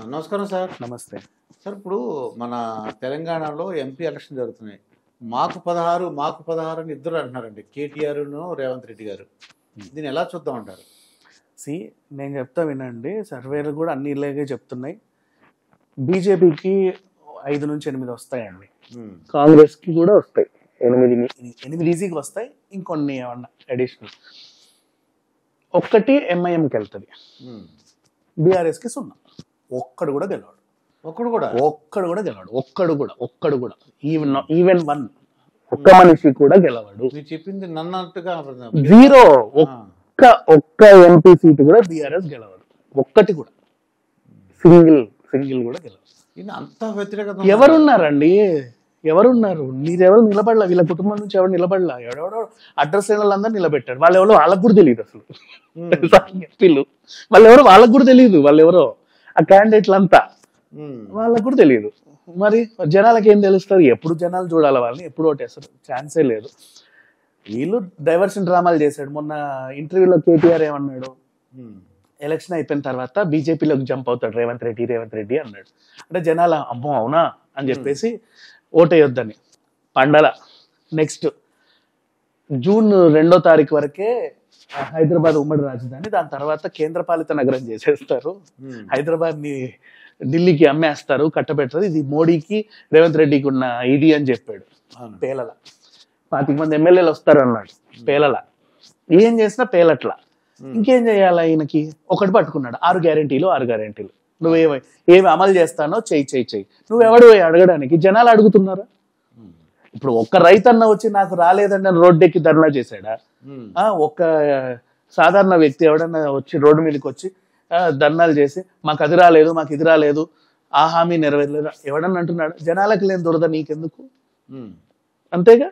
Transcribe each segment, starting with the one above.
నమస్కారం సార్. నమస్తే. సార్ ఇప్పుడు మన తెలంగాణలో ఎంపీ ఎలక్షన్ జరుగుతున్నాయి. మాకు 16 మాకు 16 అని ఇద్దరు అంటున్నారండి, కేటీఆర్ను రేవంత్ రెడ్డి గారు. దీన్ని ఎలా చూద్దాం అంటారు? నేను చెప్తా వినండి. సర్వేలు కూడా అన్ని ఇలాగే చెప్తున్నాయి. బీజేపీకి 5 నుంచి 8 వస్తాయండి, కాంగ్రెస్కి కూడా వస్తాయి 8 ఈజీకి వస్తాయి. ఇంకొన్ని ఏమన్నా అడిషనల్ ఒక్కటి ఎంఐఎంకి వెళ్తుంది. బీఆర్ఎస్కి 0. ఒక్కడు కూడా గెలవాడు. ఈవెన్ 1 ఒక్క మనిషి కూడా గెలవాడు. మీరు చెప్పింది నన్నట్టుగా 0 ఒక్క ఎంపీ సీటు కూడా బీఆర్ఎస్ గెలవదు. ఒక్కటి కూడా సింగిల్ కూడా గెలవదు. అంత వ్యతిరేకత ఎవరున్నారండి? మీరెవరు నిలబడలా? వీళ్ళ కుటుంబం నుంచి ఎవరు నిలబడలా? ఎవరెవరో అడ్రస్ వాళ్ళందరూ నిలబెట్టారు. వాళ్ళు ఎవరో వాళ్ళకు కూడా తెలియదు అసలు. ఎంపీలు వాళ్ళకు కూడా తెలియదు. వాళ్ళెవరో ఆ క్యాండిడేట్లంతా వాళ్ళకు కూడా తెలియదు. మరి జనాలకి ఏం తెలుస్తారు? ఎప్పుడు జనాలు చూడాలి వాళ్ళని, ఎప్పుడు ఓటేస్తారు? ఛాన్సే లేదు. వీళ్ళు డైవర్షన్ డ్రామాలు చేశాడు. మొన్న ఇంటర్వ్యూలో కేటీఆర్ ఏమన్నాడు? ఎలక్షన్ అయిపోయిన తర్వాత బీజేపీలోకి జంప్ అవుతాడు రేవంత్ రెడ్డి అన్నాడు. అంటే జనాల అమ్మో అవునా అని చెప్పేసి ఓటేయొద్దని పండల. నెక్స్ట్ జూన్ 2వ తారీఖు వరకే హైదరాబాద్ ఉమ్మడి రాజధాని, దాని తర్వాత కేంద్రపాలిత నగరం చేసేస్తారు. హైదరాబాద్ ని ఢిల్లీకి అమ్మేస్తారు, కట్టబెడతారు. ఇది మోడీకి రేవంత్ రెడ్డికి ఉన్న ఇది అని చెప్పాడు. పేలల 25 మంది ఎమ్మెల్యేలు వస్తారు అన్నాడు. పేలల ఏం చేసినా పేలట్లా. ఇంకేం చేయాలా? ఈయనకి ఒకటి పట్టుకున్నాడు, 6 గ్యారెంటీలు. ఏమి అమలు చేస్తానో చెయ్యి. నువ్వెవడు అడగడానికి? జనాలు అడుగుతున్నారా? ఇప్పుడు ఒక్క రైతన్న వచ్చి నాకు రాలేదని రోడ్డెక్కి ధర్నా చేశాడా? ఒక్క సాధారణ వ్యక్తి ఎవడన్నా వచ్చి రోడ్డు మీదకి వచ్చి ధర్నాలు చేసి మాకు అది రాలేదు, మాకు ఇది రాలేదు, ఆ హామీ నెరవేరలేదు ఎవడన్నా అంటున్నాడు? జనాలకు లేని దురద నీకెందుకు? అంతేగా.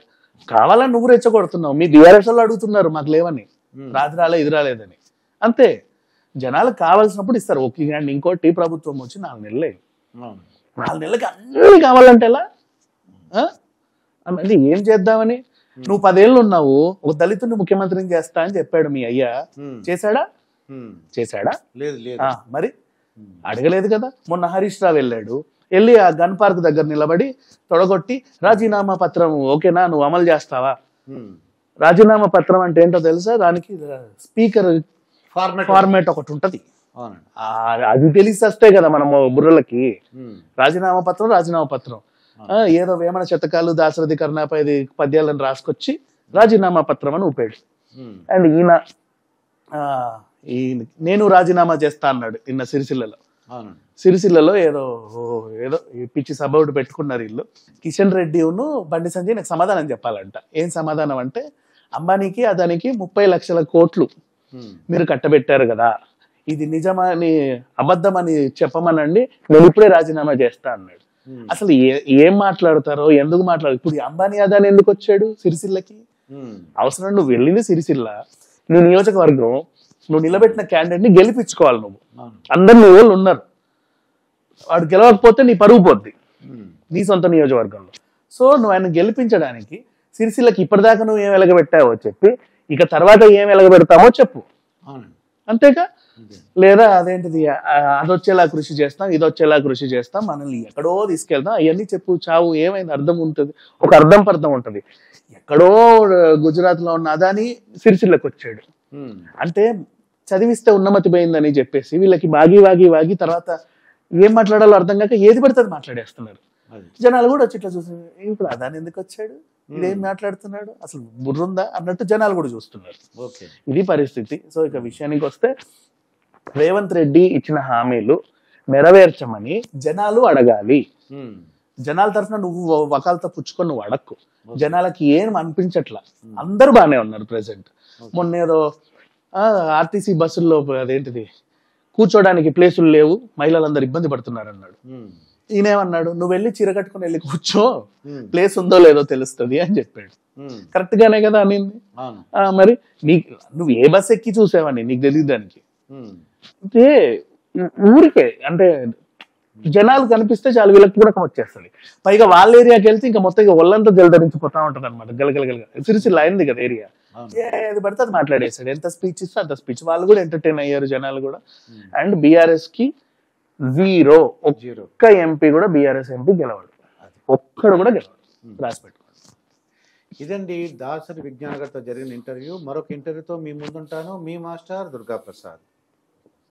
కావాలని నువ్వు రెచ్చగొడుతున్నావు. మీ బీఆర్ఎస్ వాళ్ళు అడుగుతున్నారు మాకు లేవని, రాలే ఇది రాలేదని. అంతే. జనాలకు కావాల్సినప్పుడు ఇస్తారు. ఓకే. ఇంకోటి ప్రభుత్వం వచ్చి 4 నెలలే. 4 నెలలకి అన్ని కావాలంటే ఎలా? అది ఏం చేద్దామని? నువ్వు 10 ఏళ్ళు ఉన్నావు, ఒక దళితుడిని ముఖ్యమంత్రిని చేస్తా అని చెప్పాడు మీ అయ్యా. చేశాడా? మరి అడగలేదు కదా. మొన్న హరీష్ రావు వెళ్ళి ఆ గన్ పార్క్ దగ్గర నిలబడి తొడగొట్టి రాజీనామా పత్రం ఓకేనా, నువ్వు అమలు చేస్తావా? రాజీనామా పత్రం అంటే ఏంటో తెలుసా? దానికి స్పీకర్ ఫార్మేట్ ఒకటి ఉంటది. అది తెలిసేస్తే కదా మనం బుర్రలకి. రాజీనామా పత్రం ఏదో వేమన శతకాలు దాశరథి కర్ణాపై పద్యాలను రాసుకొచ్చి రాజీనామా పత్రం అని ఊపాడు. అండ్ ఈయన నేను రాజీనామా చేస్తా అన్నాడు నిన్న సిరిసిల్లలో. ఏదో పిచ్చి సభ ఒకటి పెట్టుకున్నారు వీళ్ళు. కిషన్ రెడ్డి బండి సంజయ్ నాకు సమాధానం చెప్పాలంట. ఏం సమాధానం అంటే, అంబానీకి అదానికి 30 లక్షల కోట్లు మీరు కట్టబెట్టారు కదా, ఇది నిజమని అబద్ధమని చెప్పమనండి, నేను ఇప్పుడే రాజీనామా చేస్తా అన్నాడు. అసలు ఏం మాట్లాడతారో, ఎందుకు ఇప్పుడు అంబానీ అదాని ఎందుకు వచ్చాడు సిరిసిల్లకి? అవసరం. నువ్వు వెళ్ళింది సిరిసిల్ల, నువ్వు నియోజకవర్గం, నువ్వు నిలబెట్టిన క్యాండిడేట్ ని గెలిపించుకోవాలి. నువ్వు అందరు నీ వాళ్ళు ఉన్నారు, వాడు గెలవకపోతే నీ పరుగు పోద్ది నీ సొంత నియోజకవర్గంలో. సో నువ్వు ఆయన గెలిపించడానికి సిరిసిల్లకి ఇప్పటిదాకా నువ్వు ఏం వెలగబెట్టావో చెప్పి, ఇక తర్వాత ఏం వెలగబెడతామో చెప్పు. అంతేగా. లేదా అదేంటిది, అదొచ్చేలా కృషి చేస్తాం, ఇదొచ్చేలా కృషి చేస్తాం, మనల్ని ఎక్కడో తీసుకెళ్తాం, అవన్నీ చెప్పు. చావు. ఏమైంది? అర్థం ఉంటుంది, ఒక అర్థం ఉంటది. ఎక్కడో గుజరాత్ లో ఉన్న అదాని సిరిసిల్లకు వచ్చాడు అంటే చదివిస్తే ఉన్నమతి పోయిందని చెప్పేసి వీళ్ళకి వాగి తర్వాత ఏం మాట్లాడాలో అర్థం కాక ఏది పడుతుంది మాట్లాడేస్తున్నారు. జనాలు కూడా వచ్చి ఇట్లా చూసి, ఇప్పుడు అదాని ఎందుకు వచ్చాడు, ఇదేం మాట్లాడుతున్నాడు, అసలు బుర్రుందా అన్నట్టు జనాలు కూడా చూస్తున్నారు. ఇది పరిస్థితి. సో ఇక విషయానికి వస్తే, రేవంత్ రెడ్డి ఇచ్చిన హామీలు నెరవేర్చమని జనాలు అడగాలి. జనాల తరఫున నువ్వు వకాలతో పుచ్చుకొని నువ్వు అడక్కు. జనాలకి ఏం అనిపించట్లా, అందరూ బాగానే ఉన్నారు ప్రెసెంట్. మొన్న ఏదో ఆర్టీసీ బస్సుల్లో అదేంటిది కూర్చోడానికి ప్లేసులు లేవు, మహిళలందరూ ఇబ్బంది పడుతున్నారు అన్నాడు. ఈయనేమన్నాడు, నువ్వు వెళ్ళి చీర కట్టుకుని వెళ్ళి కూర్చో, ప్లేస్ ఉందో లేదో తెలుస్తుంది అని చెప్పాడు. కరెక్ట్ గానే కదా అనింది. మరి నువ్వు ఏ బస్ ఎక్కి చూసావని నీకు తెలియదు దానికి. అంటే ఊరికే అంటే జనాలు కనిపిస్తే చాలు వీళ్ళకి కూడా వచ్చేస్తుంది. పైగా వాళ్ళ ఏరియాకి వెళ్తే ఇంకా మొత్తం ఒళ్ళంతా జలధరించిపోతా ఉంటది అనమాట. గలగలగల సిరిసిల్ల అయింది కదా ఏరియా. ఏది పడితే అది మాట్లాడేసాడు. ఎంత స్పీచ్ ఇస్తే అంత స్పీచ్. వాళ్ళు కూడా ఎంటర్టైన్ అయ్యారు జనాలు కూడా. అండ్ బీఆర్ఎస్ కి జీరో. జీరో. ఒక్క ఎంపీ కూడా బీఆర్ఎస్ ఎంపీ గెలవాడు, ఒక్కడు కూడా గెలవాడు. రాసి పెట్టుకోండి. ఇదండి దాసరి విజ్ఞానగర్తో జరిగిన ఇంటర్వ్యూ. మరొక ఇంటర్వ్యూతో మీ ముందుంటాను. మీ మాస్టర్ దుర్గా ప్రసాద్.